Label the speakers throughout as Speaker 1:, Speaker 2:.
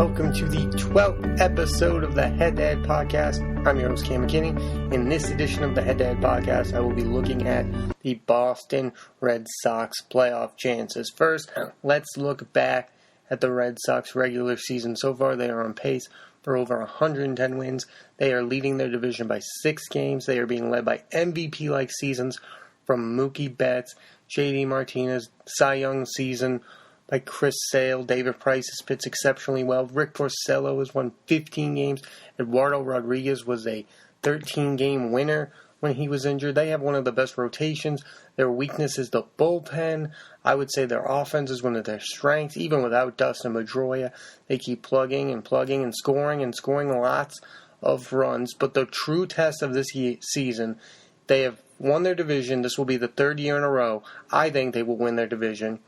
Speaker 1: welcome to the 12th episode of the Head to Head Podcast. I'm your host, Cam McKinney. In this edition of the Head to Head Podcast, I will be looking at the Boston Red Sox playoff chances. First, let's look back at the Red Sox regular season. So far, they are on pace for over 110 wins. They are leading their division by 6 games. They are being led by MVP-like seasons from Mookie Betts, JD Martinez, Cy Young season by Chris Sale. David Price has pitched exceptionally well. Rick Porcello has won 15 games. Eduardo Rodriguez was a 13-game winner when he was injured. They have one of the best rotations. Their weakness is the bullpen. I would say their offense is one of their strengths. Even without Dustin Pedroia, they keep plugging and scoring lots of runs. But the true test of this season, they have won their division. This will be the 3rd year in a row. I think they will win their division.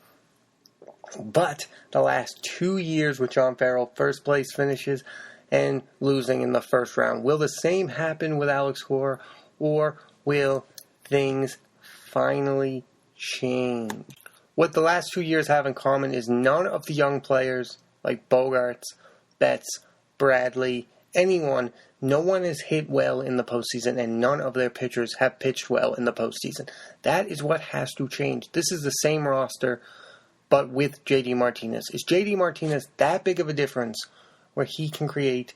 Speaker 1: But the last 2 years with John Farrell, first place finishes and losing in the first round. Will the same happen with Alex Cora, or will things finally change? What the last 2 years have in common is none of the young players like Bogarts, Betts, Bradley, anyone, no one has hit well in the postseason, and none of their pitchers have pitched well in the postseason. That is what has to change. This is the same roster, but with JD Martinez. Is JD Martinez that big of a difference where he can create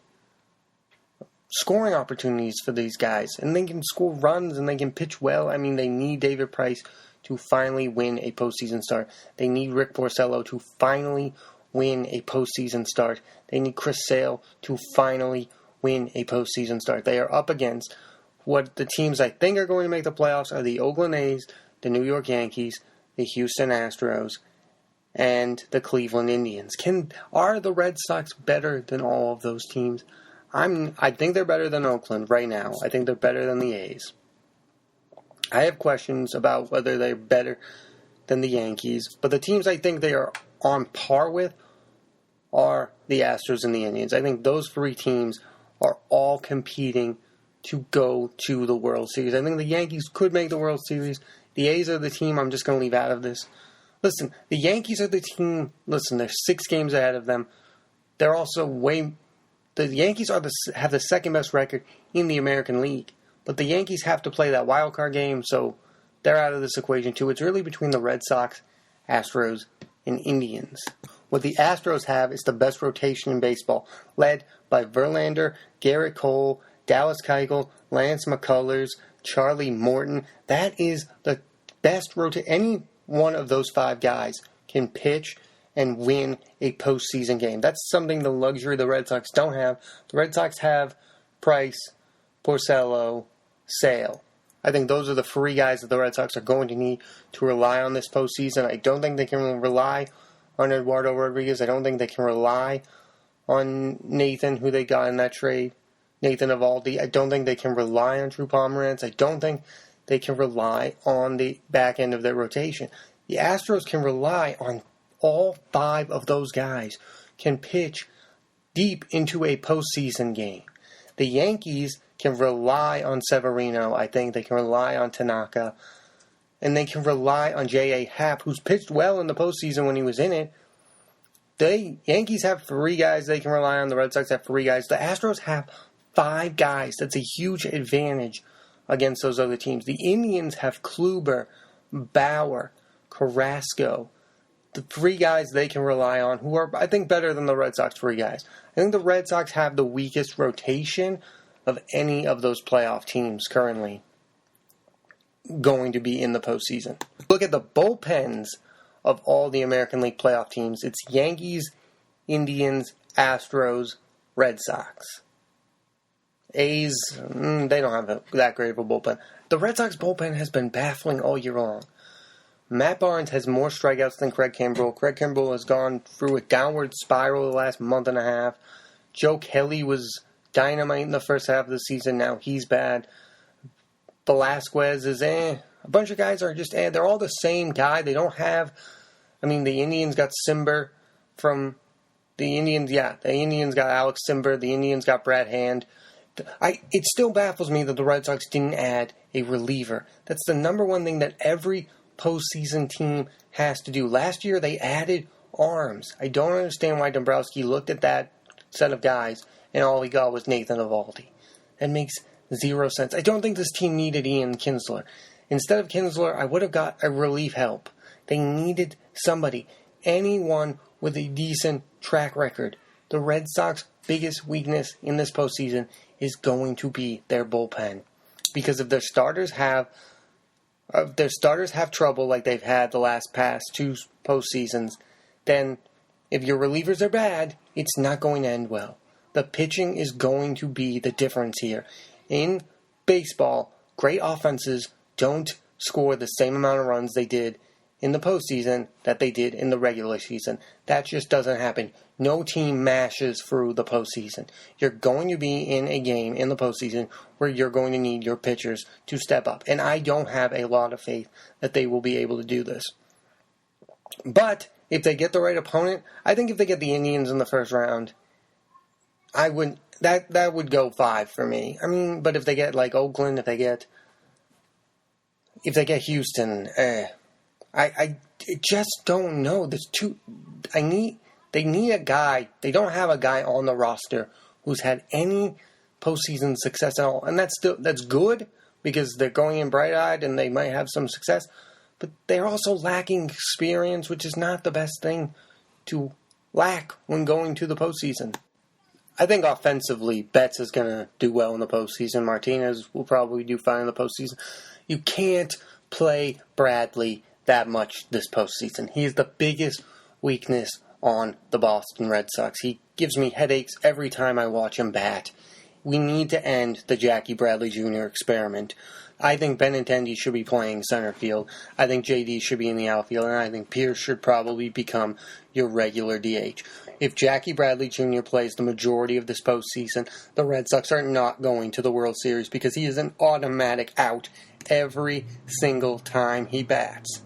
Speaker 1: scoring opportunities for these guys? And they can score runs and they can pitch well. I mean, they need David Price to finally win a postseason start. They need Rick Porcello to finally win a postseason start. They need Chris Sale to finally win a postseason start. They are up against what the teams I think are going to make the playoffs are the Oakland A's, the New York Yankees, the Houston Astros, and the Cleveland Indians. Are the Red Sox better than all of those teams? I think they're better than Oakland right now. I think they're better than the A's. I have questions about whether they're better than the Yankees, but the teams I think they are on par with are the Astros and the Indians. I think those 3 teams are all competing to go to the World Series. I think the Yankees could make the World Series. The A's are the team I'm just going to leave out of this. Listen, the Yankees are the team. Listen, they're 6 games ahead of them. They're also the Yankees have the second best record in the American League. But the Yankees have to play that wild card game, so they're out of this equation too. It's really between the Red Sox, Astros, and Indians. What the Astros have is the best rotation in baseball, led by Verlander, Garrett Cole, Dallas Keuchel, Lance McCullers, Charlie Morton. That is the best rotation. Any one of those 5 guys can pitch and win a postseason game. That's something the luxury the Red Sox don't have. The Red Sox have Price, Porcello, Sale. I think those are the 3 guys that the Red Sox are going to need to rely on this postseason. I don't think they can rely on Eduardo Rodriguez. I don't think they can rely on Nathan, who they got in that trade, Nathan Eovaldi. I don't think they can rely on Drew Pomeranz. I don't think they can rely on the back end of their rotation. The Astros can rely on all 5 of those guys can pitch deep into a postseason game. The Yankees can rely on Severino. I think they can rely on Tanaka. And they can rely on J.A. Happ, who's pitched well in the postseason when he was in it. The Yankees have 3 guys they can rely on. The Red Sox have 3 guys. The Astros have 5 guys. That's a huge advantage against those other teams. The Indians have Kluber, Bauer, Carrasco, the 3 guys they can rely on, who are, I think, better than the Red Sox 3 guys. I think the Red Sox have the weakest rotation of any of those playoff teams currently going to be in the postseason. Look at the bullpens of all the American League playoff teams. It's Yankees, Indians, Astros, Red Sox. A's, they don't have that great of a bullpen. The Red Sox bullpen has been baffling all year long. Matt Barnes has more strikeouts than Craig Kimbrell. Craig Kimbrell has gone through a downward spiral the last month and a half. Joe Kelly was dynamite in the first half of the season. Now he's bad. Velasquez is A bunch of guys are just They're all the same guy. They don't have... the Indians got Simber from... The Indians got Alex Simber. The Indians got Brad Hand. It still baffles me that the Red Sox didn't add a reliever. That's the number one thing that every postseason team has to do. Last year, they added arms. I don't understand why Dombrowski looked at that set of guys, and all he got was Nathan Eovaldi. That makes zero sense. I don't think this team needed Ian Kinsler. Instead of Kinsler, I would have got a relief help. They needed somebody, anyone with a decent track record. The Red Sox biggest weakness in this postseason is going to be their bullpen. Because if their starters have trouble like they've had the past two postseasons, then if your relievers are bad, it's not going to end well. The pitching is going to be the difference here. In baseball, great offenses don't score the same amount of runs they did in the postseason that they did in the regular season. That just doesn't happen. No team mashes through the postseason. You're going to be in a game in the postseason where you're going to need your pitchers to step up. And I don't have a lot of faith that they will be able to do this. But if they get the right opponent, I think if they get the Indians in the first round, that would go 5 for me. I mean, but if they get like Oakland, if they get Houston, I just don't know. They need a guy. They don't have a guy on the roster who's had any postseason success at all, and that's good because they're going in bright-eyed and they might have some success. But they're also lacking experience, which is not the best thing to lack when going to the postseason. I think offensively, Betts is going to do well in the postseason. Martinez will probably do fine in the postseason. You can't play Bradley that much this postseason. He is the biggest weakness on the Boston Red Sox. He gives me headaches every time I watch him bat. We need to end the Jackie Bradley Jr. experiment. I think Benintendi should be playing center field. I think JD should be in the outfield, and I think Pierce should probably become your regular DH. If Jackie Bradley Jr. plays the majority of this postseason, the Red Sox are not going to the World Series because he is an automatic out every single time he bats.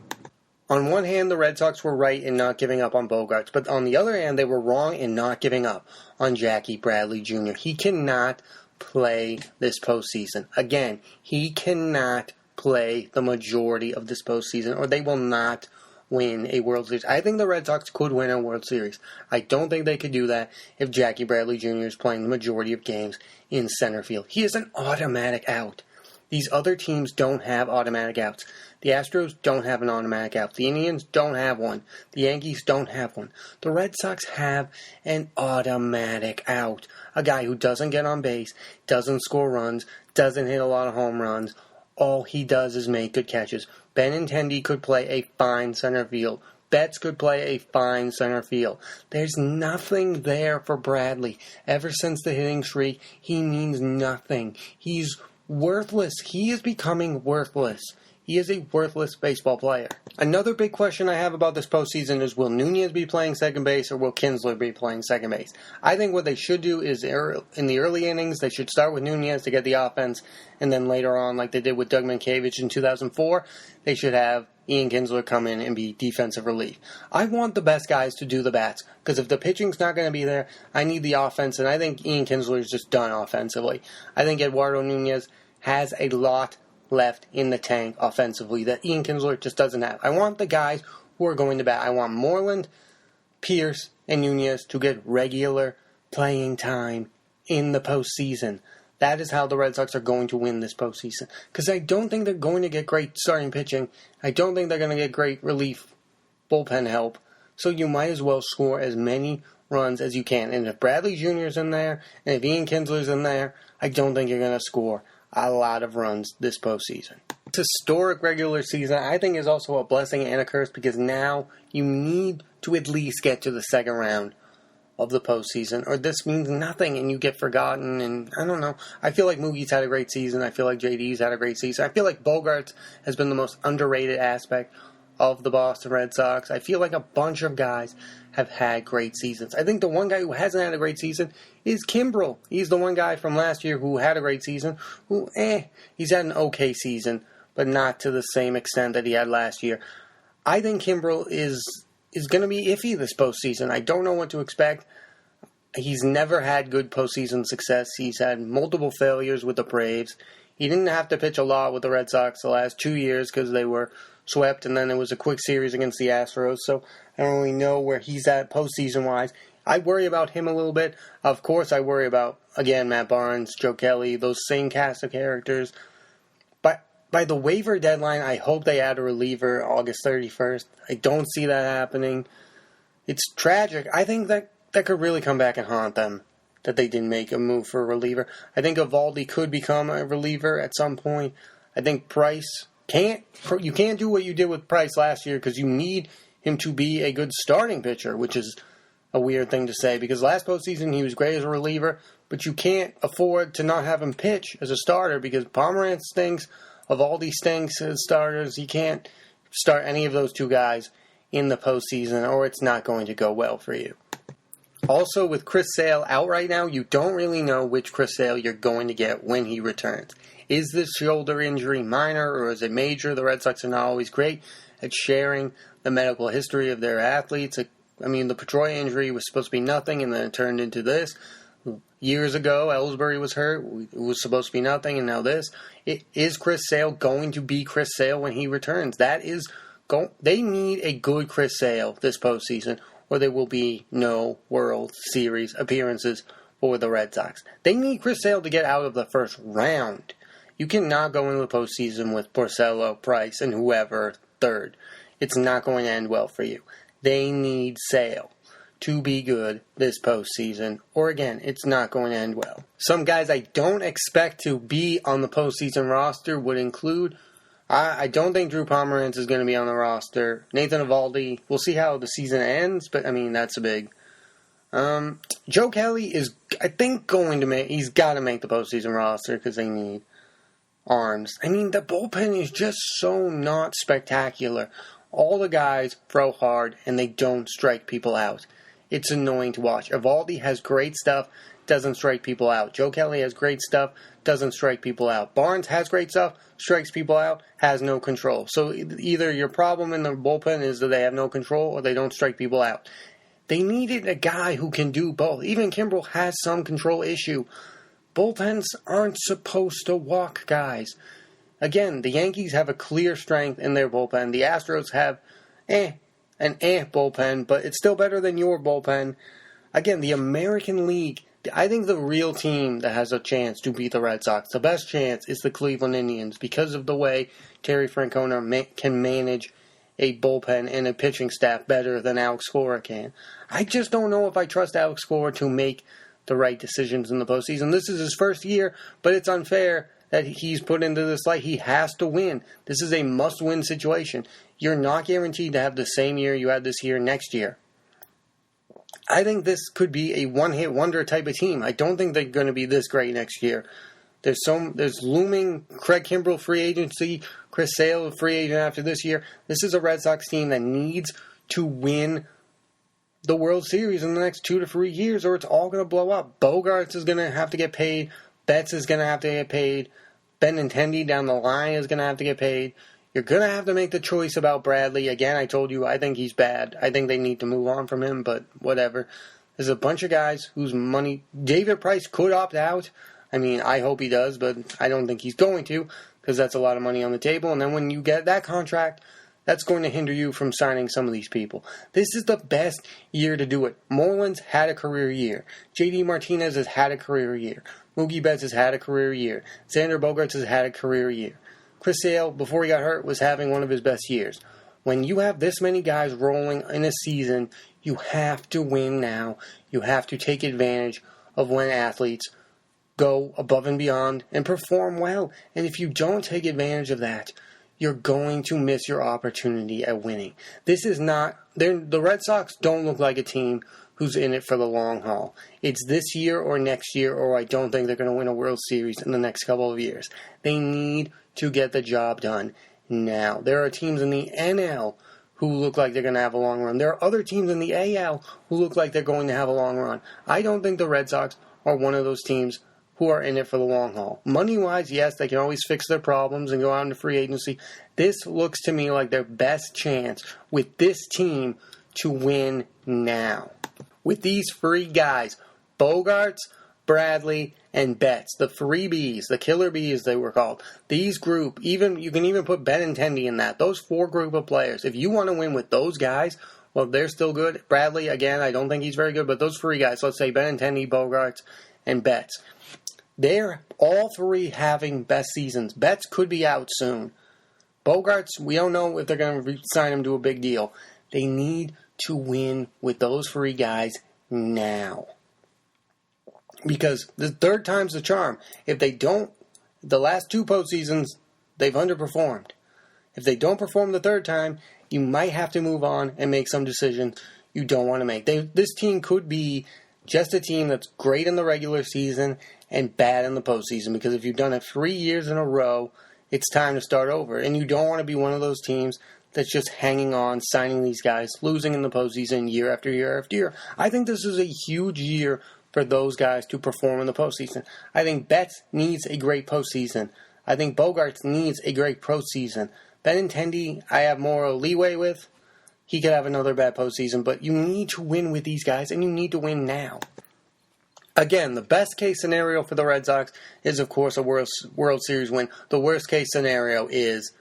Speaker 1: On one hand, the Red Sox were right in not giving up on Bogaerts, but on the other hand, they were wrong in not giving up on Jackie Bradley Jr. He cannot play this postseason. Again, he cannot play the majority of this postseason, or they will not win a World Series. I think the Red Sox could win a World Series. I don't think they could do that if Jackie Bradley Jr. is playing the majority of games in center field. He is an automatic out. These other teams don't have automatic outs. The Astros don't have an automatic out. The Indians don't have one. The Yankees don't have one. The Red Sox have an automatic out. A guy who doesn't get on base, doesn't score runs, doesn't hit a lot of home runs. All he does is make good catches. Benintendi could play a fine center field. Betts could play a fine center field. There's nothing there for Bradley. Ever since the hitting streak, he means nothing. He's worthless. He is becoming worthless. He is a worthless baseball player. Another big question I have about this postseason is, will Nunez be playing second base or will Kinsler be playing second base? I think what they should do is, in the early innings, they should start with Nunez to get the offense, and then later on, like they did with Doug Mankiewicz in 2004, they should have Ian Kinsler come in and be defensive relief. I want the best guys to do the bats, because if the pitching's not going to be there, I need the offense, and I think Ian Kinsler is just done offensively. I think Eduardo Nunez has a lot left in the tank offensively that Ian Kinsler just doesn't have. I want the guys who are going to bat. I want Moreland, Pierce, and Nunez to get regular playing time in the postseason. That is how the Red Sox are going to win this postseason. Because I don't think they're going to get great starting pitching. I don't think they're going to get great relief bullpen help. So you might as well score as many runs as you can. And if Bradley Jr. is in there, and if Ian Kinsler's in there, I don't think you're going to score a lot of runs this postseason. This historic regular season, I think, is also a blessing and a curse because now you need to at least get to the second round of the postseason, or this means nothing and you get forgotten. And I don't know. I feel like Moogie's had a great season. I feel like JD's had a great season. I feel like Bogaerts has been the most underrated aspect of the Boston Red Sox. I feel like a bunch of guys have had great seasons. I think the one guy who hasn't had a great season is Kimbrel. He's the one guy from last year who had a great season, he's had an okay season, but not to the same extent that he had last year. I think Kimbrel is going to be iffy this postseason. I don't know what to expect. He's never had good postseason success. He's had multiple failures with the Braves. He didn't have to pitch a lot with the Red Sox the last 2 years because they were swept, and then it was a quick series against the Astros, so I don't really know where he's at postseason-wise. I worry about him a little bit. Of course, I worry about, again, Matt Barnes, Joe Kelly, those same cast of characters. But by the waiver deadline, I hope they add a reliever August 31st. I don't see that happening. It's tragic. I think that could really come back and haunt them, that they didn't make a move for a reliever. I think Eovaldi could become a reliever at some point. I think Price you can't do what you did with Price last year because you need him to be a good starting pitcher, which is a weird thing to say because last postseason he was great as a reliever, but you can't afford to not have him pitch as a starter because Pomeranz stinks, Eovaldi stinks as starters. You can't start any of those two guys in the postseason or it's not going to go well for you. Also, with Chris Sale out right now, you don't really know which Chris Sale you're going to get when he returns. Is this shoulder injury minor or is it major? The Red Sox are not always great at sharing the medical history of their athletes. The Pedroia injury was supposed to be nothing and then it turned into this. Years ago, Ellsbury was hurt. It was supposed to be nothing and now this. Is Chris Sale going to be Chris Sale when he returns? They need a good Chris Sale this postseason or there will be no World Series appearances for the Red Sox. They need Chris Sale to get out of the first round. You cannot go into the postseason with Porcello, Price, and whoever third. It's not going to end well for you. They need Sale to be good this postseason, or again, it's not going to end well. Some guys I don't expect to be on the postseason roster would include, I don't think Drew Pomeranz is going to be on the roster. Nathan Eovaldi, we'll see how the season ends, but that's a big. Joe Kelly is, I think, he's got to make the postseason roster because they need arms. The bullpen is just so not spectacular. All the guys throw hard and they don't strike people out. It's annoying to watch. Eovaldi has great stuff, doesn't strike people out. Joe Kelly has great stuff, doesn't strike people out. Barnes has great stuff, strikes people out, has no control. So either your problem in the bullpen is that they have no control or they don't strike people out. They needed a guy who can do both. Even Kimbrel has some control issue. Bullpens aren't supposed to walk guys. Again, the Yankees have a clear strength in their bullpen. The Astros have an bullpen, but it's still better than your bullpen. Again, the American League, I think the real team that has a chance to beat the Red Sox, the best chance, is the Cleveland Indians because of the way Terry Francona can manage a bullpen and a pitching staff better than Alex Cora can. I just don't know if I trust Alex Cora to make the right decisions in the postseason. This is his first year, but it's unfair that he's put into this light. He has to win. This is a must-win situation. You're not guaranteed to have the same year you had this year next year. I think this could be a one-hit wonder type of team. I don't think they're going to be this great next year. There's looming Craig Kimbrel free agency, Chris Sale free agent after this year. This is a Red Sox team that needs to win the World Series in the next 2 to 3 years or it's all going to blow up. Bogarts is going to have to get paid. Betts is going to have to get paid. Benintendi down the line is going to have to get paid. You're going to have to make the choice about Bradley. Again, I told you, I think he's bad. I think they need to move on from him, but whatever. There's a bunch of guys whose money... David Price could opt out. I hope he does, but I don't think he's going to because that's a lot of money on the table. And then when you get that contract, that's going to hinder you from signing some of these people. This is the best year to do it. Moreland's had a career year. J.D. Martinez has had a career year. Mookie Betts has had a career year. Xander Bogaerts has had a career year. Chris Sale, before he got hurt, was having one of his best years. When you have this many guys rolling in a season, you have to win now. You have to take advantage of when athletes go above and beyond and perform well. And if you don't take advantage of that, you're going to miss your opportunity at winning. This is not... The Red Sox don't look like a team who's in it for the long haul. It's this year or next year, or I don't think they're going to win a World Series in the next couple of years. They need to get the job done now. There are teams in the NL who look like they're going to have a long run. There are other teams in the AL who look like they're going to have a long run. I don't think the Red Sox are one of those teams who are in it for the long haul. Money-wise, yes, they can always fix their problems and go out into free agency. This looks to me like their best chance with this team to win now. With these three guys, Bogarts, Bradley, and Betts, the three Bs, the killer Bs they were called, these group, you can even put Benintendi in that, those four group of players, if you want to win with those guys, well, they're still good. Bradley, again, I don't think he's very good, but those three guys, let's say Benintendi, Bogaerts, and Betts, they're all three having best seasons. Betts could be out soon. Bogaerts, we don't know if they're going to sign him to a big deal. They need to win with those three guys now. Because the third time's the charm. If they don't, the last two postseasons, they've underperformed. If they don't perform the third time, you might have to move on and make some decisions you don't want to make. This team could be just a team that's great in the regular season and bad in the postseason. Because if you've done it 3 years in a row, it's time to start over. And you don't want to be one of those teams that's just hanging on, signing these guys, losing in the postseason year after year after year. I think this is a huge year for those guys to perform in the postseason. I think Betts needs a great postseason. I think Bogaerts needs a great postseason. Benintendi, I have more leeway with. He could have another bad postseason, but you need to win with these guys, and you need to win now. Again, the best case scenario for the Red Sox is, of course, a World Series win. The worst case scenario is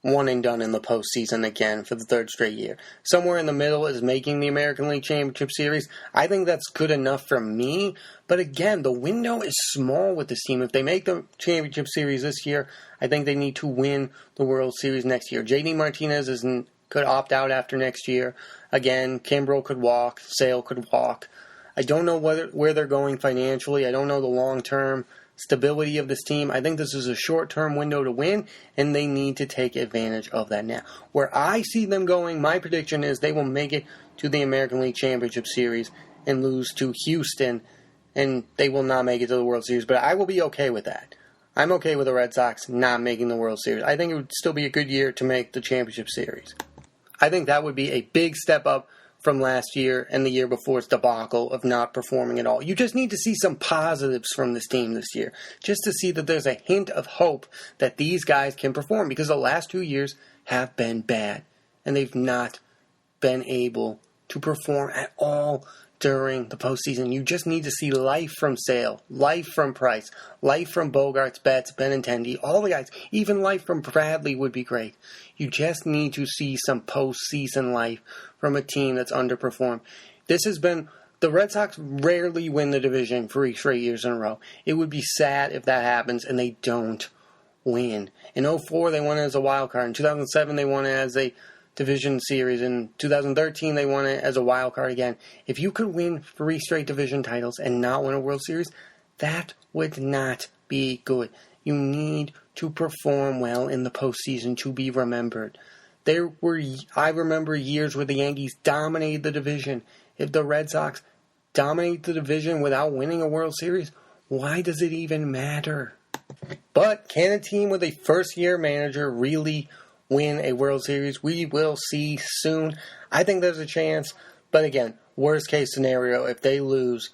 Speaker 1: one and done in the postseason again for the third straight year. Somewhere in the middle is making the American League Championship Series. I think that's good enough for me. But again, the window is small with this team. If they make the Championship Series this year, I think they need to win the World Series next year. JD Martinez could opt out after next year. Again, Kimbrel could walk. Sale could walk. I don't know where they're going financially. I don't know the long-term stability of this team. I think this is a short-term window to win, and they need to take advantage of that now. Where I see them going, my prediction is they will make it to the American League Championship Series and lose to Houston, and they will not make it to the World Series. But I will be okay with that. I'm okay with the Red Sox not making the World Series. I think it would still be a good year to make the Championship Series. I think that would be a big step up from last year and the year before's debacle of not performing at all. You just need to see some positives from this team this year, just to see that there's a hint of hope that these guys can perform, because the last 2 years have been bad, and they've not been able to perform at all during the postseason. You just need to see life from Sale, life from Price, life from Bogaerts, Betts, Benintendi, all the guys. Even life from Bradley would be great. You just need to see some postseason life from a team that's underperformed. The Red Sox rarely win the division 3 straight years in a row. It would be sad if that happens and they don't win. In 2004, they won it as a wild card. In 2007, they won it as a division series. In 2013, they won it as a wild card again. If you could win 3 straight division titles and not win a World Series, that would not be good. You need to perform well in the postseason to be remembered. I remember years where the Yankees dominated the division. If the Red Sox dominate the division without winning a World Series, why does it even matter? But can a team with a first-year manager really win a World Series? We will see soon. I think there's a chance. But again, worst case scenario, if they lose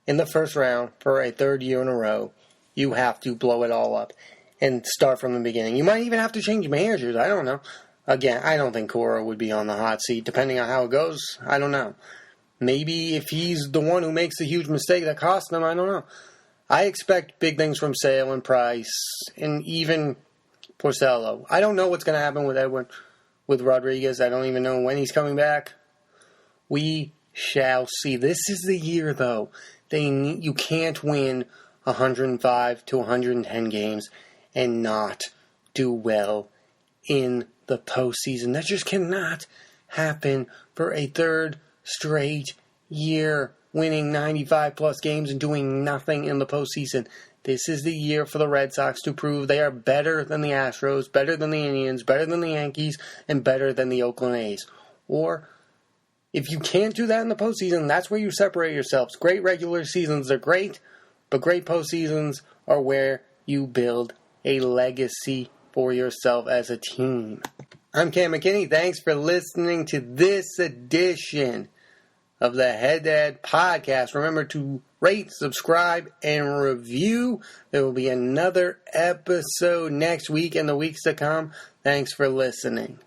Speaker 1: in the first round for a third year in a row, you have to blow it all up and start from the beginning. You might even have to change managers. I don't know. Again, I don't think Cora would be on the hot seat. Depending on how it goes, I don't know. Maybe if he's the one who makes the huge mistake that cost them, I don't know. I expect big things from Sale and Price and even Porcello. I don't know what's going to happen with Rodriguez. I don't even know when he's coming back. We shall see. This is the year, though. You can't win 105 to 110 games and not do well in the postseason. That just cannot happen for a third straight year, winning 95-plus games and doing nothing in the postseason. This is the year for the Red Sox to prove they are better than the Astros, better than the Indians, better than the Yankees, and better than the Oakland A's. Or, if you can't do that in the postseason, that's where you separate yourselves. Great regular seasons are great, but great postseasons are where you build a legacy for yourself as a team. I'm Cam McKinney. Thanks for listening to this edition of the Head to Head Podcast. Remember to rate, subscribe, and review. There will be another episode next week and the weeks to come. Thanks for listening.